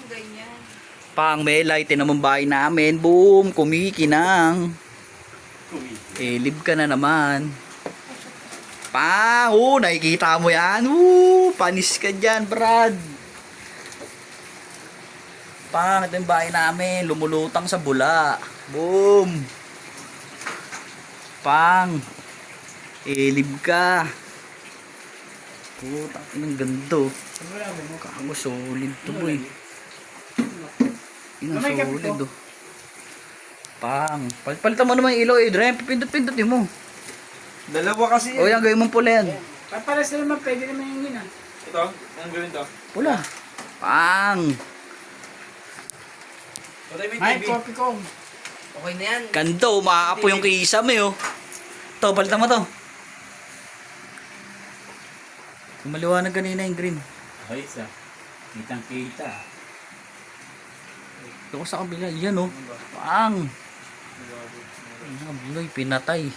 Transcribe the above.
ganyan. Pang Melay, tinamang bahay namin. Boom, kumikinang. Lib ka na naman. Pang, nakikita mo yan. Panis ka dyan, Brad. Pang, ito yung bahay namin. Lumulutang sa bula. Boom. Pang, lib ka. Putang inang gando. Kago solid to, boy. Inang solid, oh. Pang, palitan mo naman yung ilaw, Adrian. Pindot-pindotin mo. Dalawa kasi O yan, gawin mong pula yan. Papalas na naman, pwede naman yung yun ah. Ito, ang gawin to. Pula. Pang. Patay mo yung May TV. copy ko. Okay na yan. Ganda, umaapo yung kisame, oh. Ito, palitan mo to. Kumaliwanag kanina yung green. Okay, isa. Kitang-kita. Ito ko sa kabila, yan, oh. Pang. Buloy, pinatay.